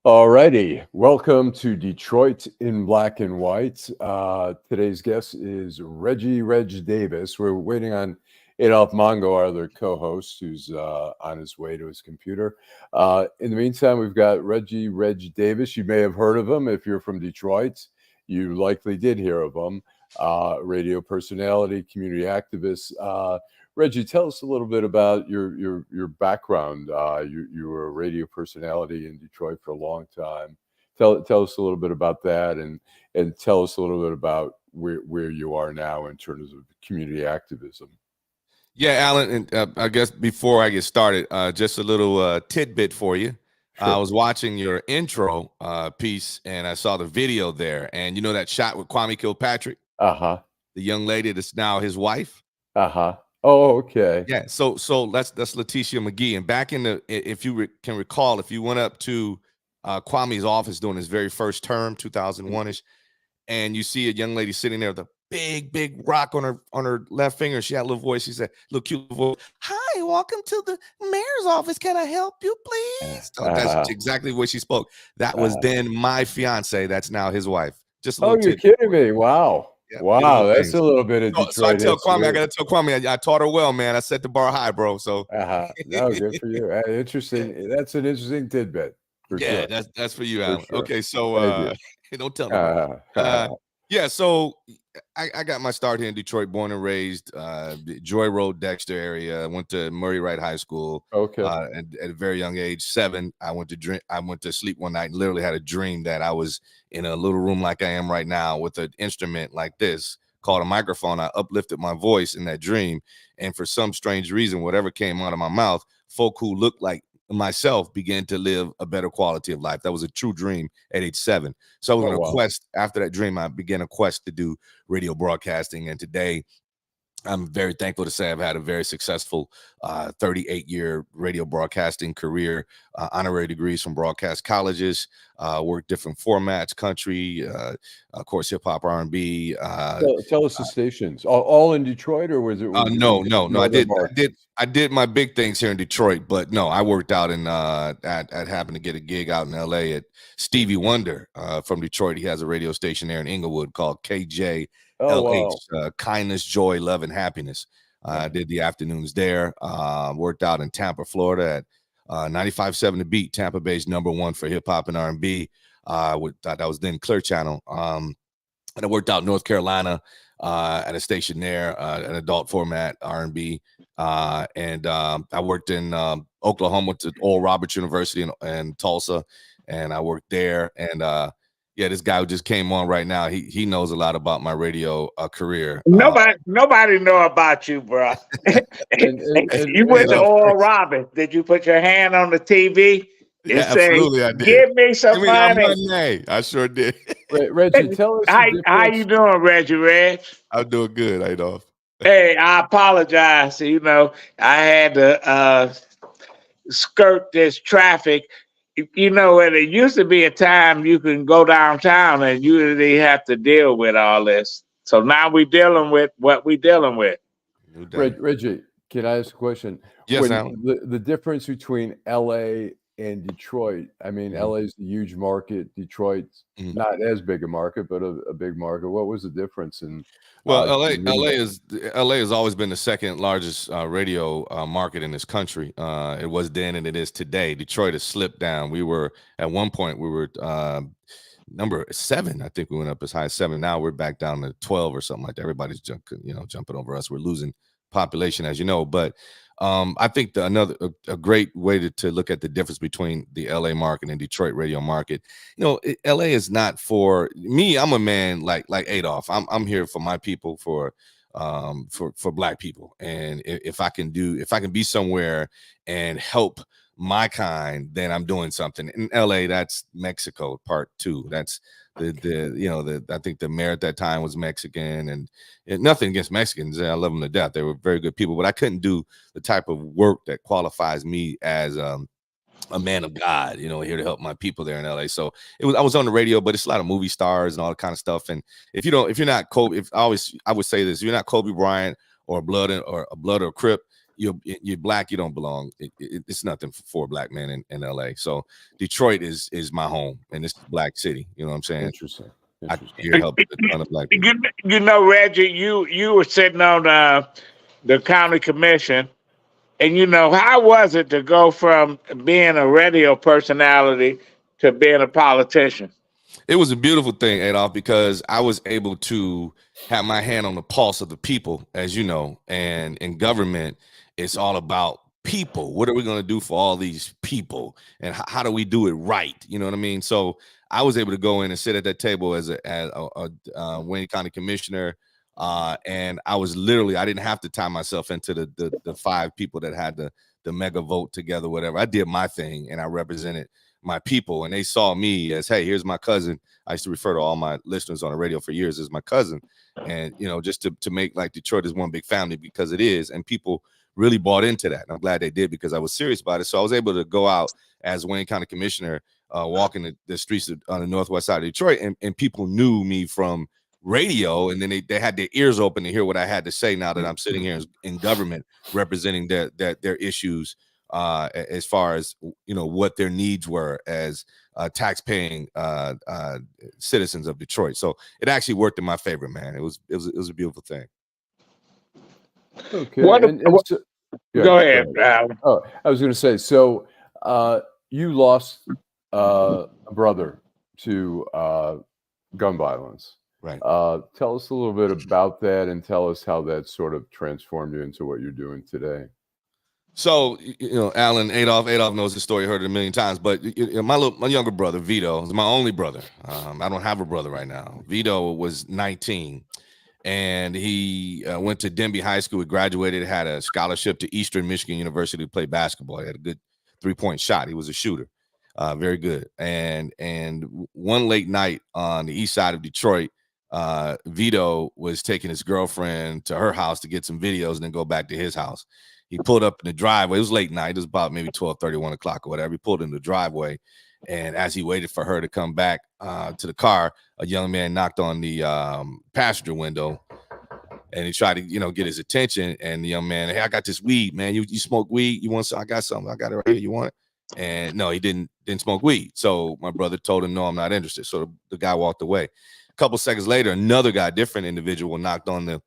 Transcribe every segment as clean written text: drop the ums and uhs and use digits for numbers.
Alrighty, welcome to Detroit in Black and White. Today's guest is Reggie Reg Davis. We're waiting on Adolph Mongo, our other co-host, who's on his way to his computer. In the meantime, we've got Reggie Reg Davis. You may have heard of him if you're from Detroit. You likely did hear of him. Radio personality, community activist. Reggie, tell us a little bit about your background. You were a radio personality in Detroit for a long time. Tell us a little bit about that, and tell us a little bit about where you are now in terms of community activism. Yeah, Allan, and I guess before I get started, just a little tidbit for you. Sure. I was watching your intro piece, and I saw the video there, and you know that shot with Kwame Kilpatrick, Uh-huh. the young lady that's now his wife. Uh-huh. Oh, okay. Yeah, so that's Letitia McGee, and back in the, if you can recall, if you went up to Kwame's office during his very first term, 2001ish, and you see a young lady sitting there with a big rock on her left finger. She had a little voice. She said, little cute voice. Hi, welcome to the mayor's office. Can I help you, please? So that's exactly what she spoke. That was then my fiance. That's now his wife. Just a little you're kidding me. Wow. Yeah, wow, that's a little bit of Detroit. So I tell Kwame, I gotta tell Kwame, I taught her well, man. I set the bar high, bro. So no, good for you. Interesting. That's an interesting tidbit. Yeah, sure. That's for you, Allan. Sure. Okay, so don't tell me. Yeah, so I got my start here in Detroit, born and raised, Joy Road, Dexter area. I went to Murray Wright High School. Okay. And at a very young age, 7, I went to sleep one night and literally had a dream that I was in a little room like I am right now with an instrument like this called a microphone. I uplifted my voice in that dream, and for some strange reason, whatever came out of my mouth, folk who looked like myself began to live a better quality of life. That was a true dream at age 7. So I was on a quest. After that dream, I began a quest to do radio broadcasting, and today I'm very thankful to say I've had a very successful 38-year radio broadcasting career, honorary degrees from broadcast colleges, worked different formats, country, of course, hip hop, R&B. Tell us the stations. All in Detroit, or was it? No. I did my big things here in Detroit, but no, I worked out in I happened to get a gig out in LA at Stevie Wonder from Detroit. He has a radio station there in Inglewood called KJ. Kindness, joy, love, and happiness. I did the afternoons there. Worked out in Tampa, Florida at 95.7 The Beat, Tampa Bay's #1 for hip hop and R&B. That was then Clear Channel. And I worked out in North Carolina at a station there, an adult format R&B. And I worked in Oklahoma at Oral Roberts University in Tulsa, and I worked there. And yeah, this guy who just came on right now, he knows a lot about my radio career. Nobody know about you, bro. You went to Oral Roberts. Did you put your hand on the TV? Yeah, absolutely, I did. Give me some money. I sure did. Reggie, tell us how you doing, Reggie Reg? I'm doing good, Adolph. Hey, I apologize. You know, I had to skirt this traffic. You know, and it used to be a time you can go downtown and you didn't have to deal with all this. So now we're dealing with what we're dealing with. Reggie, can I ask a question? Yes, Allan. The difference between LA and Detroit, I mean, LA is a huge market. Detroit's not as big a market, but a big market. What was the difference? Well, LA has always been the second largest radio market in this country. It was then and it is today. Detroit has slipped down. We were at one point number 7. I think we went up as high as 7. Now we're back down to 12 or something like that. Everybody's jumping over us. We're losing population, as you know. But I think a great way to look at the difference between the LA market and Detroit radio market. You know, LA is not for me. I'm a man like Adolph. I'm here for my people, for Black people. And if I can be somewhere and help my kind, then I'm doing something. In LA, that's Mexico part 2. That's I think the mayor at that time was Mexican, and nothing against Mexicans. I love them to death. They were very good people, but I couldn't do the type of work that qualifies me as a man of God, here to help my people there in LA. So I was on the radio, but it's a lot of movie stars and all that kind of stuff. And if you're not Kobe, I would say this, if you're not Kobe Bryant or a Blood or Crip, you're black, you don't belong. It's nothing for a black man in LA. So Detroit is my home, and it's Black City. You know what I'm saying? Interesting. I here help a ton of black people. You know, Reggie, you were sitting on the county commission, and you know, how was it to go from being a radio personality to being a politician? It was a beautiful thing, Adolph, because I was able to have my hand on the pulse of the people, as you know, and in government, it's all about people. What are we going to do for all these people, and how do we do it right? You know what I mean? So I was able to go in and sit at that table as a Wayne County commissioner, and I didn't have to tie myself into the 5 people that had the mega vote together, whatever. I did my thing, and I represented my people, and they saw me as, hey, here's my cousin. I used to refer to all my listeners on the radio for years as my cousin, and you know, just to make like Detroit is one big family, because it is, and people really bought into that. And I'm glad they did, because I was serious about it. So I was able to go out as Wayne County commissioner, walking the streets on the northwest side of Detroit, and people knew me from radio, and then they had their ears open to hear what I had to say. Now that I'm sitting here in government representing their issues, as far as, you know, what their needs were as tax-paying citizens of Detroit. So it actually worked in my favor, man. It was a beautiful thing. Okay. So, go ahead. Oh, I was going to say, so you lost a brother to gun violence. Right. Tell us a little bit about that, and tell us how that sort of transformed you into what you're doing today. So, you know, Allan, Adolph knows the story, heard it a million times, but my younger brother, Vito, is my only brother. I don't have a brother right now. Vito was 19, and he went to Denby High School. He graduated, had a scholarship to Eastern Michigan University to play basketball. He had a good 3-point shot. He was a shooter, very good. And one late night on the east side of Detroit, Vito was taking his girlfriend to her house to get some videos and then go back to his house. He pulled up in the driveway. It was late night. It was about maybe 12:30, 1 o'clock or whatever. He pulled in the driveway, and as he waited for her to come back to the car, a young man knocked on the passenger window, and he tried to, you know, get his attention. And the young man, hey, I got this weed, man. You smoke weed? You want some? I got something. I got it right here. You want it? And no, he didn't smoke weed. So my brother told him, no, I'm not interested. So the guy walked away. A couple seconds later, another guy, different individual, knocked on the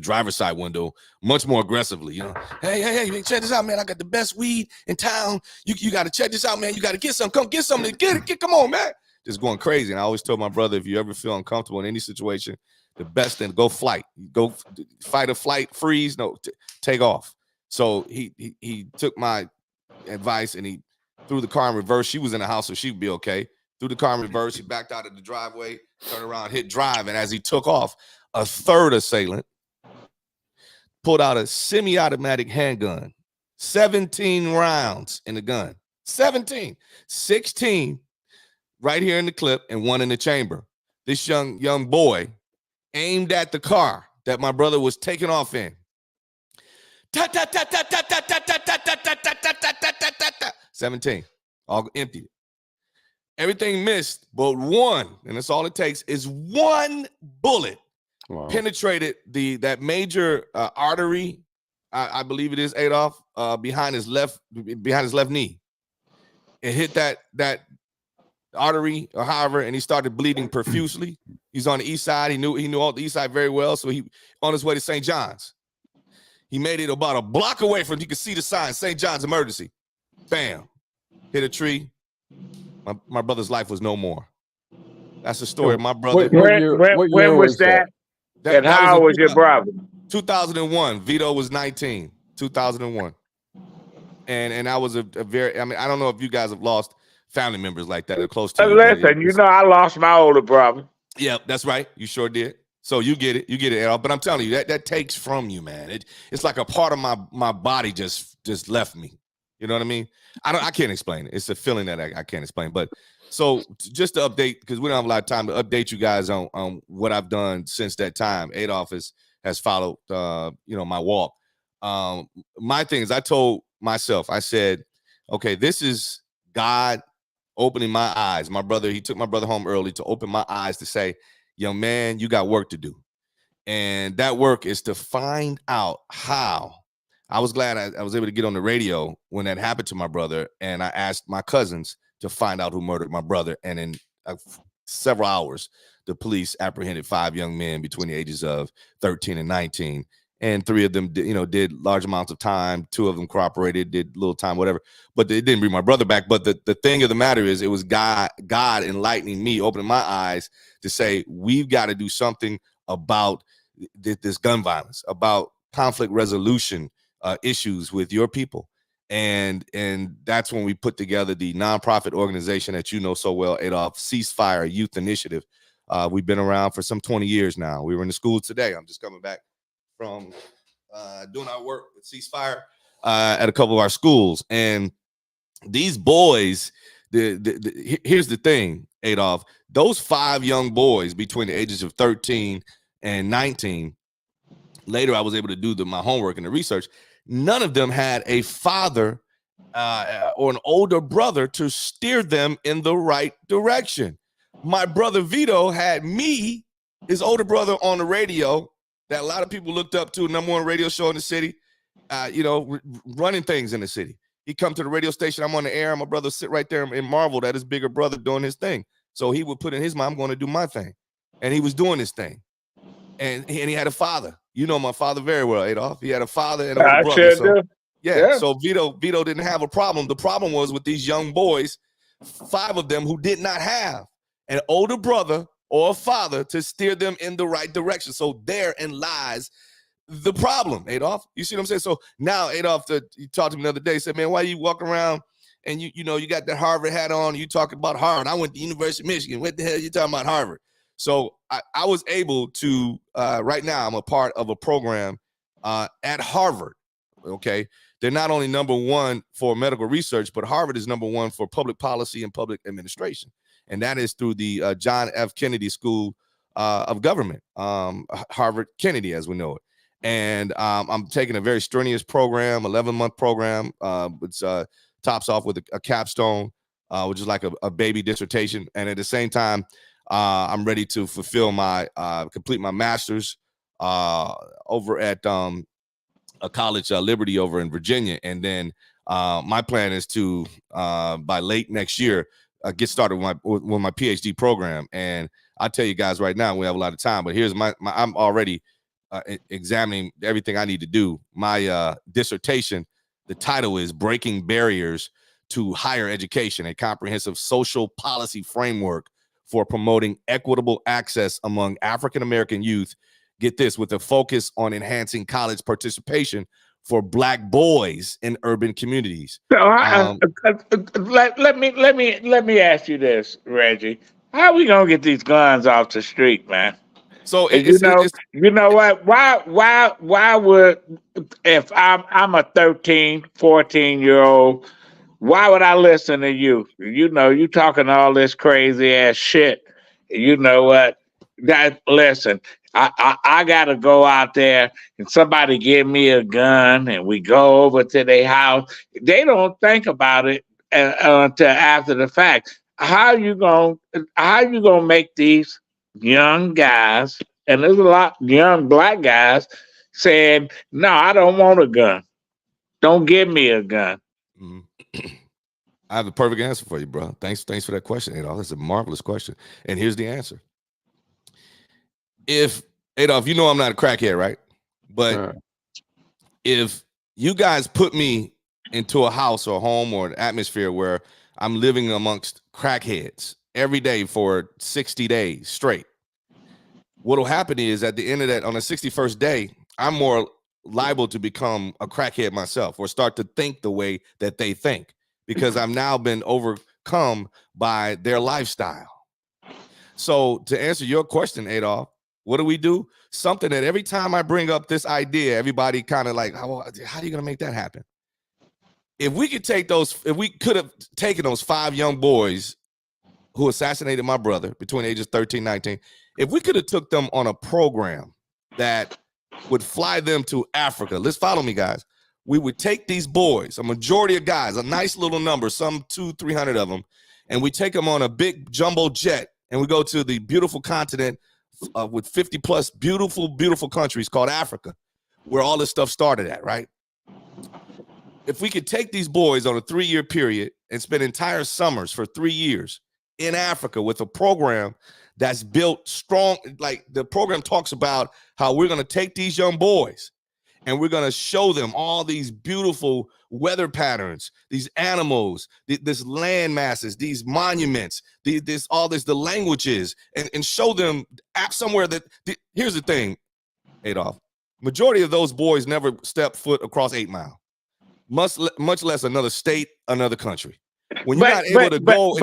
driver's side window much more aggressively. You know, hey, check this out, man. I got the best weed in town. You got to check this out, man. You got to get some. Come get something. Get it. Come on, man. Just going crazy. And I always told my brother, if you ever feel uncomfortable in any situation, the best thing, go flight. Go fight or flight, freeze. No, take off. So he took my advice, and he threw the car in reverse. She was in the house, so she'd be okay. Threw the car in reverse. He backed out of the driveway, turned around, hit drive. And as he took off, a third assailant pulled out a semi-automatic handgun, 17 rounds in the gun, 16 right here in the clip and 1 in the chamber. This young boy aimed at the car that my brother was taking off in. 17, all emptied it. Everything missed, but 1, and that's all it takes, is 1 bullet. Wow. Penetrated that major artery, I believe it is, Adolph, behind his left knee. It hit that artery, or however, and he started bleeding profusely. He's on the east side. He knew all the east side very well, so he on his way to St. John's. He made it about a block away from. You could see the sign, St. John's emergency. Bam, hit a tree. My brother's life was no more. That's the story of my brother. When was that? And how old was your brother? 2001. Vito was 19. 2001. And I was a very, I mean, I don't know if you guys have lost family members like that or close to you. Listen, you know, I lost my older brother. Yeah, that's right. You sure did. So you get it, Adolph. But I'm telling you, that takes from you, man. It's like a part of my body just left me. You know what I mean? I can't explain it. It's a feeling that I can't explain. But so just to update, because we don't have a lot of time to update you guys on what I've done since that time. Adolph has followed my walk. My thing is, I told myself, I said, okay, this is God opening my eyes. My brother, he took my brother home early to open my eyes to say, young man, you got work to do. And that work is to find out how I was glad I was able to get on the radio when that happened to my brother, and I asked my cousins to find out who murdered my brother. And in several hours, the police apprehended 5 young men between the ages of 13 and 19. And 3 of them, did large amounts of time. 2 of them cooperated, did little time, whatever. But they didn't bring my brother back. But the thing of the matter is, it was God enlightening me, opening my eyes to say, we've got to do something about this gun violence, about conflict resolution issues with your people. And that's when we put together the nonprofit organization that you know so well, Adolph, Ceasefire Youth Initiative. We've been around for some 20 years now. We were in the schools today. I'm just coming back from doing our work at Ceasefire at a couple of our schools. And these boys, here's the thing, Adolph, those 5 young boys between the ages of 13 and 19, later I was able to do my homework and the research. None of them had a father or an older brother to steer them in the right direction. My brother Vito had me, his older brother, on the radio that a lot of people looked up to, #1 radio show in the city, running things in the city. He come to the radio station, I'm on the air, my brother sit right there and marveled at his bigger brother doing his thing. So he would put in his mind, I'm going to do my thing. And he was doing his thing. And he had a father. You know my father very well, Adolph. He had a father and a brother. Sure do. Yeah, so Vito didn't have a problem. The problem was with these young boys, 5 of them who did not have an older brother or a father to steer them in the right direction. So therein lies the problem, Adolph. You see what I'm saying? So now, Adolph, you talked to me the other day, said, man, why you walk around and you got that Harvard hat on, you talking about Harvard. I went to University of Michigan. What the hell are you talking about Harvard? So I was able to, right now, I'm a part of a program at Harvard, okay? They're not only #1 for medical research, but Harvard is #1 for public policy and public administration. And that is through the John F. Kennedy School of Government, Harvard Kennedy, as we know it. And I'm taking a very strenuous program, 11-month program, which tops off with a capstone, which is like a baby dissertation. And at the same time, I'm ready to fulfill complete my master's over at a college, Liberty, over in Virginia. And then my plan is to, by late next year, get started with my PhD program. And I'll tell you guys right now, we have a lot of time, but here's I'm already examining everything I need to do. My dissertation, the title is Breaking Barriers to Higher Education, a comprehensive social policy framework for promoting equitable access among African-American youth. Get this, with a focus on enhancing college participation for Black boys in urban communities. So let me ask you this, Reggie. How are we gonna get these guns off the street, man? So you know what? Why would, if I'm a 13, 14-year-old, why would I listen to you? You talking all this crazy ass shit. You know what? Listen, I gotta go out there and somebody give me a gun and we go over to their house. They don't think about it until after the fact. How you gonna make these young guys, and there's a lot of young Black guys saying, no, I don't want a gun. Don't give me a gun. Mm-hmm. I have a perfect answer for you, bro. Thanks for that question, Adolph. That's a marvelous question. And here's the answer. If, Adolph, I'm not a crackhead, right? But if you guys put me into a house or a home or an atmosphere where I'm living amongst crackheads every day for 60 days straight, what'll happen is at the end of that, on the 61st day, I'm more liable to become a crackhead myself or start to think the way that they think, because I've now been overcome by their lifestyle. So to answer your question, Adolph, what do? Something that every time I bring up this idea, everybody kind of like, how are you going to make that happen? If we could have taken those 5 young boys who assassinated my brother between ages 13 and 19, if we could have took them on a program that would fly them to Africa, let's follow me, guys. We would take these boys, a majority of guys, a nice little number, some 200-300 of them, and we take them on a big jumbo jet, and we go to the beautiful continent with 50 plus beautiful, beautiful countries called Africa, where all this stuff started at, right? if we could take these boys on a 3-year period and spend entire summers for 3 years in Africa with a program that's built strong, like the program talks about how we're going to take these young boys and we're going to show them all these beautiful weather patterns, these animals, this land masses, these monuments, the languages, and show them somewhere that, here's the thing, Adolph, majority of those boys never step foot across 8 Mile, much less another state, another country. When you're not able to go.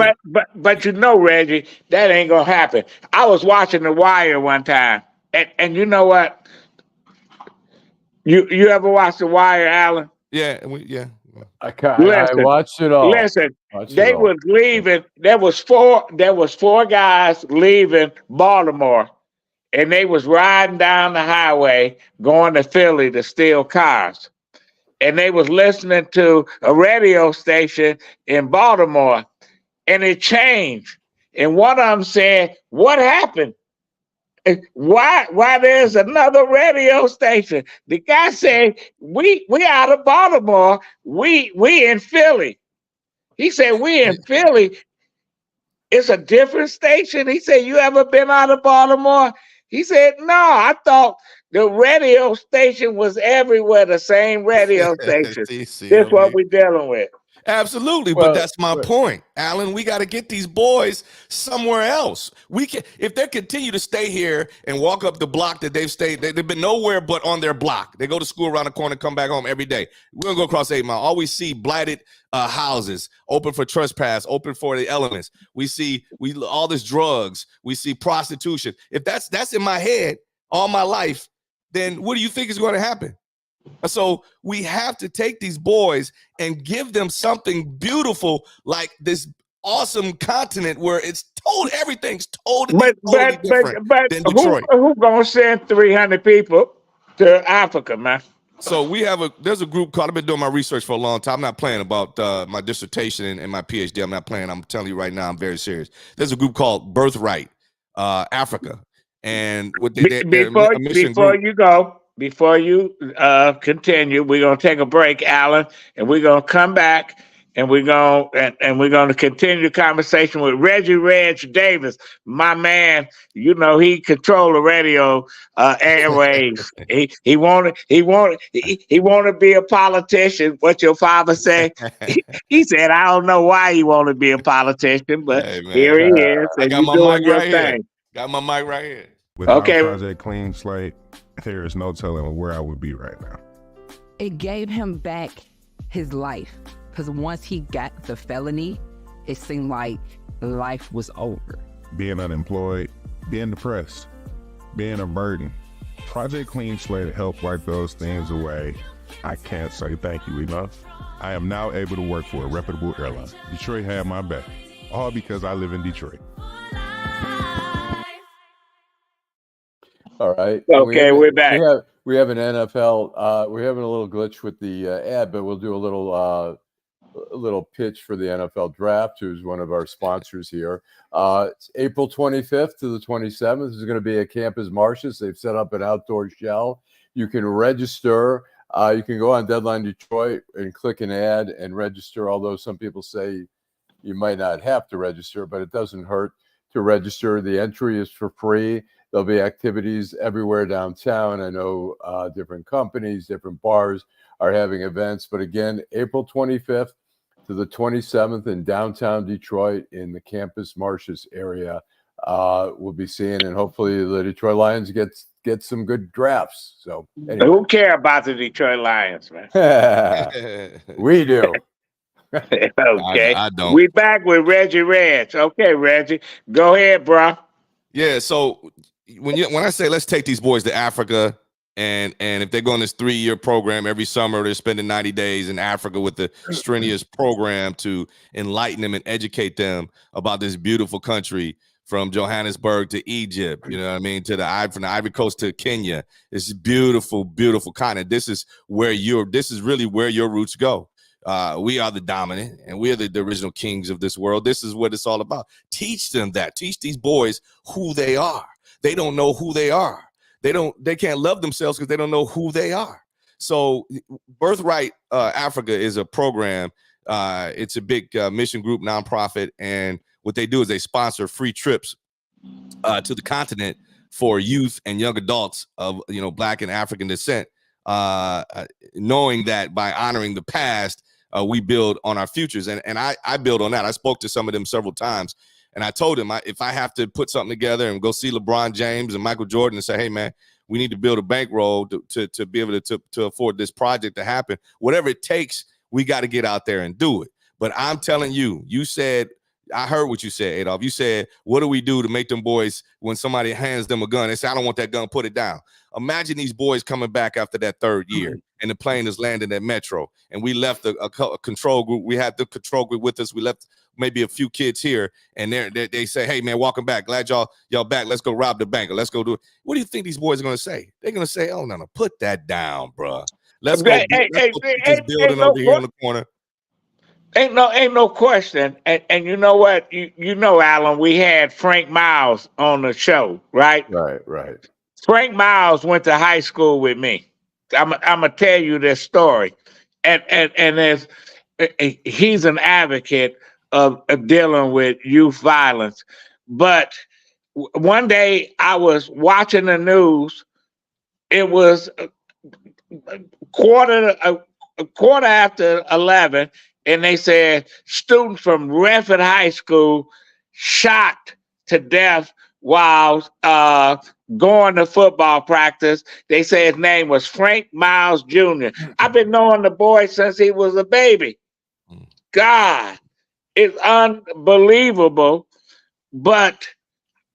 But you know, Reggie, that ain't going to happen. I was watching The Wire one time, and you know what? You ever watch The Wire, Allan? Yeah, I watched it all. Listen, they was leaving. There was four guys leaving Baltimore, and they was riding down the highway going to Philly to steal cars. And they was listening to a radio station in Baltimore, and it changed. And one of them said, "What happened? Why there's another radio station?" The guy said, we out of Baltimore. We in Philly. He said, "We in Philly. It's a different station." He said, "You ever been out of Baltimore?" He said, "No, I thought the radio station was everywhere, the same radio station." That's what we're dealing with. Absolutely, but that's my point, Allan. We got to get these boys somewhere else. We can, if they continue to stay here and walk up the block that they've stayed, they've been nowhere but on their block. They go to school around the corner, come back home every day. We're gonna go across 8 Mile. All we see blighted houses, open for trespass, open for the elements. We see all this drugs. We see prostitution. If that's in my head all my life, then what do you think is going to happen? So we have to take these boys and give them something beautiful, like this awesome continent where everything's totally different than Detroit. Who gonna send 300 people to Africa, man? So there's a group called, I've been doing my research for a long time. I'm not playing about my dissertation and my PhD. I'm not playing. I'm telling you right now, I'm very serious. There's a group called Birthright Africa. And before you continue, we're gonna take a break, Allan, and we're gonna come back and we're gonna continue the conversation with Reggie Reg Davis, my man. You know, he control the radio airwaves. he wanted to be a politician. What your father said? He said, "I don't know why he want to be a politician, but here he is." I got my mic right here. Got my mic right here. Without Project Clean Slate, there is no telling where I would be right now. It gave him back his life, because once he got the felony, it seemed like life was over. Being unemployed, being depressed, being a burden. Project Clean Slate helped wipe those things away. I can't say thank you enough. I am now able to work for a reputable airline. Detroit had my back, all because I live in Detroit. All right. Okay, we're back. We have an NFL. We're having a little glitch with the ad, but we'll do a little pitch for the NFL Draft, who's one of our sponsors here. It's April 25th to the 27th. This is going to be at Campus Martius. They've set up an outdoor shell. You can register. You can go on Deadline Detroit and click an ad and register, although some people say you might not have to register, but it doesn't hurt to register. The entry is for free. There'll be activities everywhere downtown. I know different companies, different bars are having events. But again, April 25th to the 27th in downtown Detroit in the Campus Martius area. We'll be seeing, and hopefully the Detroit Lions get some good drafts. So anyway. Who care about the Detroit Lions, man? We do. Okay. I don't. We back with Reggie Reg. Okay, Reggie. Go ahead, bro. Yeah, so when I say let's take these boys to Africa, and if they go on this 3-year program every summer, they're spending 90 days in Africa with the strenuous program to enlighten them and educate them about this beautiful country, from Johannesburg to Egypt, you know what I mean, from the Ivory Coast to Kenya. It's beautiful, beautiful continent. This is really where your roots go. We are the dominant, and we are the original kings of this world. This is what it's all about. Teach them that. Teach these boys who they are. They don't know who they are. They can't love themselves because they don't know who they are. So Birthright Africa is a program. It's a big mission group, nonprofit, and what they do is they sponsor free trips to the continent for youth and young adults of Black and African descent, knowing that by honoring the past, we build on our futures. And I build on that. I spoke to some of them several times, and I told them if I have to put something together and go see LeBron James and Michael Jordan and say, hey, man, we need to build a bankroll to be able to afford this project to happen. Whatever it takes, we got to get out there and do it. But I'm telling you, you said, I heard what you said, Adolph. You said, what do we do to make them boys, when somebody hands them a gun, they say, I don't want that gun, put it down. Imagine these boys coming back after that third year and the plane is landing at Metro, and we left a control group. We had the control group with us. We left maybe a few kids here, and they say, hey, man, welcome back. Glad y'all back. Let's go rob the bank, or let's go do it. What do you think these boys are going to say? They're going to say, oh, no, put that down, bro. Let's go. This building over here in the corner. Ain't no question. And you know what? You know, Allan, we had Frank Miles on the show, right? Right. Frank Miles went to high school with me. I'm gonna tell you this story. And he's an advocate of dealing with youth violence. But one day I was watching the news. It was a quarter after 11. And they said students from Redford High School shot to death while going to football practice. They say his name was Frank Miles Jr. I've been knowing the boy since he was a baby. God, it's unbelievable. But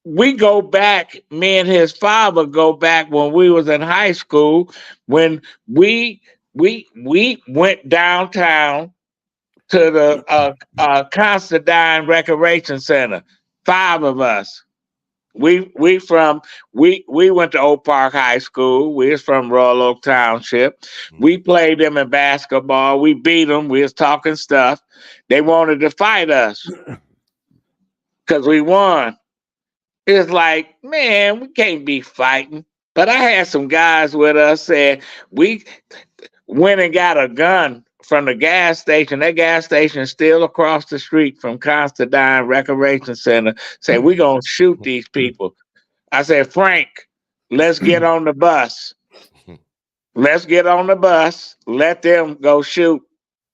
we go back, me and his father go back when we was in high school, when we went downtown to the Constantine Recreation Center. 5 of us. We went to Oak Park High School. We was from Royal Oak Township. We played them in basketball. We beat them. We was talking stuff. They wanted to fight us because we won. It's like, man, we can't be fighting. But I had some guys with us said we went and got a gun from the gas station. That gas station is still across the street from Constantine Recreation Center. Say, we're going to shoot these people. I said, Frank, let's get on the bus. Let's get on the bus. Let them go shoot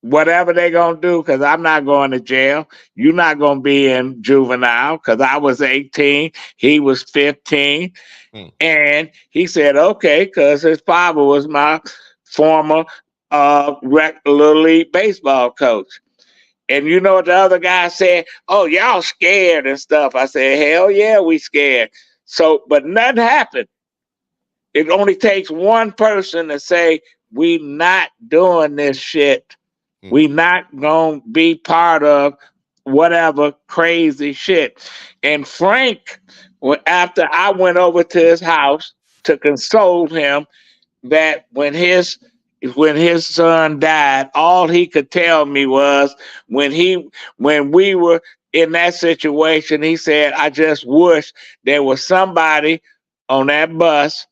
whatever they're going to do, because I'm not going to jail. You're not going to be in juvenile, because I was 18. He was 15. And he said, okay, because his father was my former Little League baseball coach. And you know what the other guy said? Oh, y'all scared and stuff. I said, hell yeah, we scared. So, but nothing happened. It only takes one person to say, we not doing this shit. We not gonna be part of whatever crazy shit. And Frank, after I went over to his house to console him, that when his son died, all he could tell me was when we were in that situation, he said, I just wish there was somebody on that bus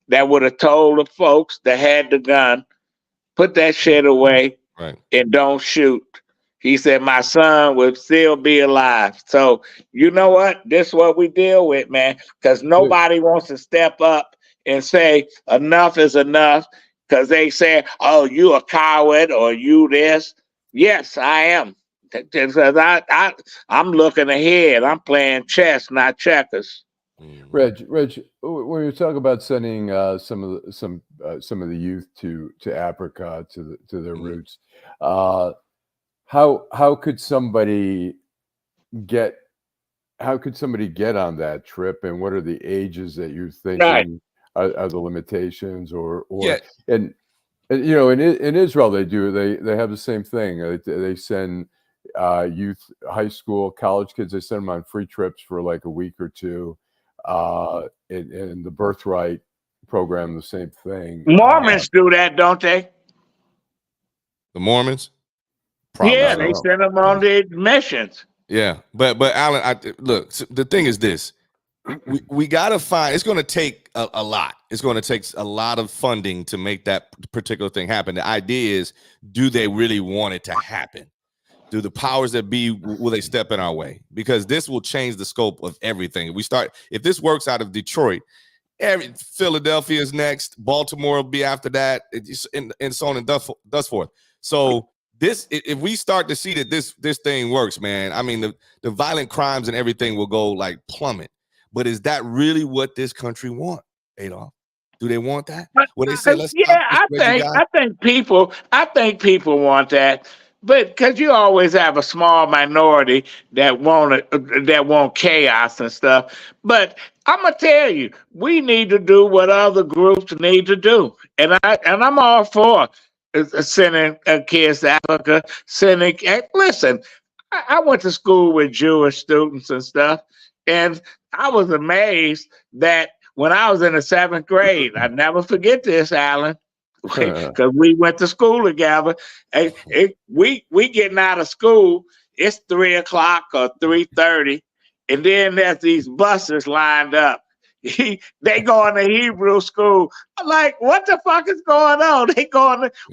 that would have told the folks that had the gun, put that shit away, right, and don't shoot. He said my son would still be alive. So you know what? This is what we deal with, man, because nobody wants to step up and say enough is enough. Because they say, oh, you a coward or you this. Yes, I am. Because I'm looking ahead. I'm playing chess, not checkers. Reg, when you talk about sending some of the youth to Africa, to their roots, how could somebody get on that trip, and what are the ages that you're thinking? Right. Are the limitations, or yeah. And you know, in Israel they have the same thing. They send youth, high school, college kids. They send them on free trips for like a week or two. In the Birthright program, the same thing. Mormons do that, don't they? The Mormons? Probably. Yeah, they send them on the missions. Yeah, but Allan, look. The thing is this. we got to find, it's going to take a lot. It's going to take a lot of funding to make that particular thing happen. The idea is, do they really want it to happen? Do the powers that be, will they step in our way? Because this will change the scope of everything. If this works out of Detroit, Philadelphia is next, Baltimore will be after that, and so on and thus forth. So if we start to see that this thing works, man, I mean, the violent crimes and everything will go like plummet. But is that really what this country want, Adolph? Do they want that? When they say, let's I think people want that, but because you always have a small minority that want chaos and stuff. But I'm gonna tell you, we need to do what other groups need to do, and I'm all for sending kids to Africa. Listen, I went to school with Jewish students and stuff, and I was amazed that when I was in the 7th grade, I never forget this, Allan, because we went to school together. And we getting out of school, it's 3 o'clock or 3:30, and then there's these buses lined up. They going to Hebrew school. I'm like, what the fuck is going on?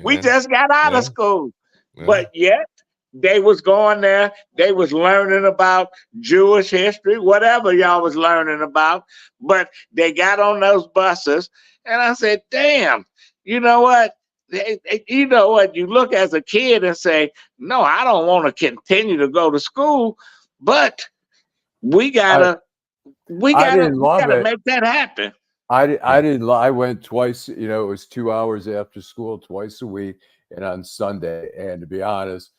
We just got out of school. Yeah. But yet, they was going there. They was learning about Jewish history, whatever y'all was learning about. But they got on those buses, and I said, "Damn, you know what? You know what? You look as a kid and say, no, I don't want to continue to go to school, but we gotta make that happen." I went twice. You know, it was 2 hours after school, twice a week, and on Sunday. And to be honest,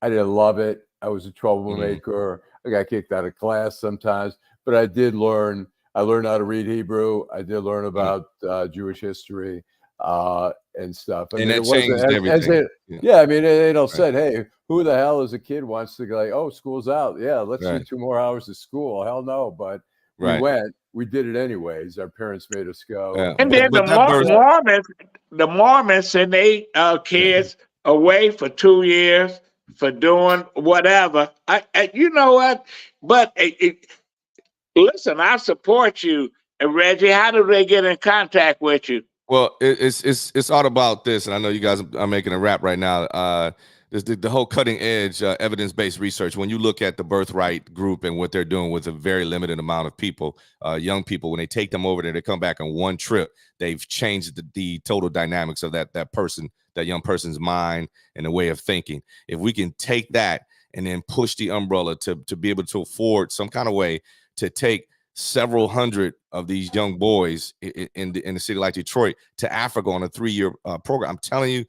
I didn't love it. I was a troublemaker. I got kicked out of class sometimes, but I did learn. I learned how to read Hebrew. I did learn about Jewish history and stuff. I mean, that changed everything. I mean, Adolph said, "Hey, who the hell as a kid wants to go like, oh, school's out? Yeah, let's do 2 more hours of school." Hell no, but we went. We did it anyways. Our parents made us go. Yeah. And then the Mormons send their kids away for 2 years for doing whatever. You know what? But listen, I support you. And Reggie, how do they get in contact with you? Well, it's all about this, and I know you guys are making a rap right now. The whole cutting edge evidence-based research. When you look at the Birthright group and what they're doing with a very limited amount of people, young people, when they take them over there, they come back on one trip. They've changed the total dynamics of that young person's mind and the way of thinking. If we can take that and then push the umbrella to be able to afford some kind of way to take several hundred of these young boys in the city like Detroit to Africa on a 3-year program, I'm telling you,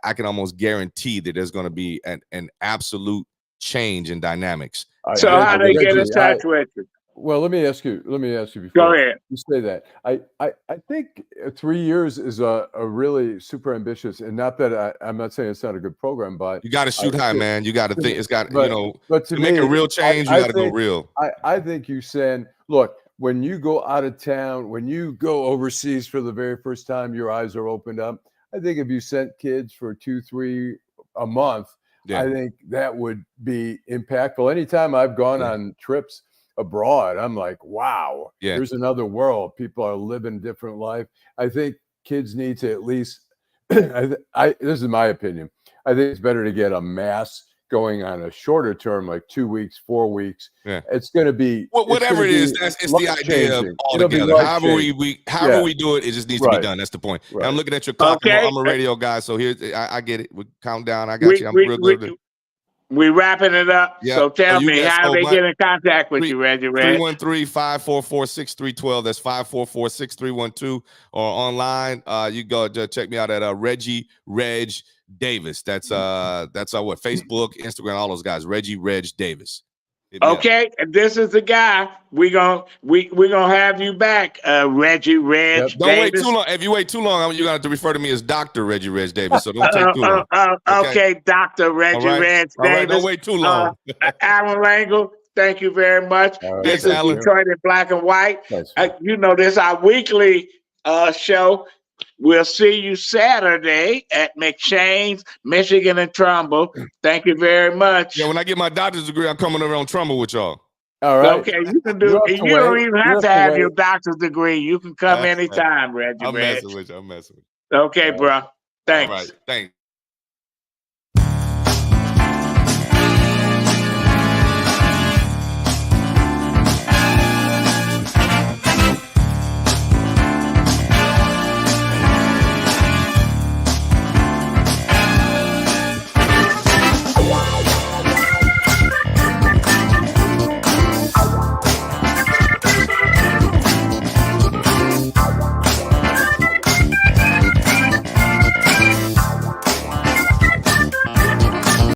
I can almost guarantee that there's going to be an absolute change in dynamics. So how do they get in touch with you? Well, let me ask you before Go ahead. you say that. I think 3 years is a really super ambitious, and not that I'm not saying it's not a good program, but you got to shoot high, man. You got to think it's got, but to make a real change, you got to go real. I think you said, look, when you go out of town, when you go overseas for the very first time, your eyes are opened up. I think if you sent kids for 2-3 a month, I think that would be impactful. Anytime I've gone on trips abroad, I'm like, wow, there's another world. People are living a different life. I think kids need to at least, this is my opinion, I think it's better to get a mass going on a shorter term, like 2 weeks, 4 weeks. It's going to be whatever it is. It's the idea of all together. However we do it, it just needs to be done. That's the point. Right. I'm looking at your clock. Okay. I'm a radio guy, so here I get it. We count down. I got you. I'm real good. We wrapping it up. Yep. So tell me how they get in contact with you, Reggie Reg. 313-544-6312. That's 544-6312. Or online, you go check me out at Reggie Reg Davis. That's our Facebook, Instagram, all those guys. Reggie Reg Davis. Okay, and this is the guy. We're gonna have you back, Reggie Reg Davis. Don't wait too long. If you wait too long, you're gonna have to refer to me as Dr. Reggie Reg Davis. So don't take too long. Okay, Dr. Reggie Reg Davis. Right, don't wait too long. Allan Lengel, thank you very much. Right. This is Detroit in Black and White. You know, this is our weekly show. We'll see you Saturday at McShane's, Michigan and Trumbull. Thank you very much. Yeah, when I get my doctor's degree, I'm coming over on Trumbull with y'all. All right. Okay, you can You do. have to You don't wait. even You have have to to have wait. your doctor's degree. You can come anytime, Reggie I'm Reg. messing with you. I'm messing with you. Okay, bro. All Thanks. right. Thanks.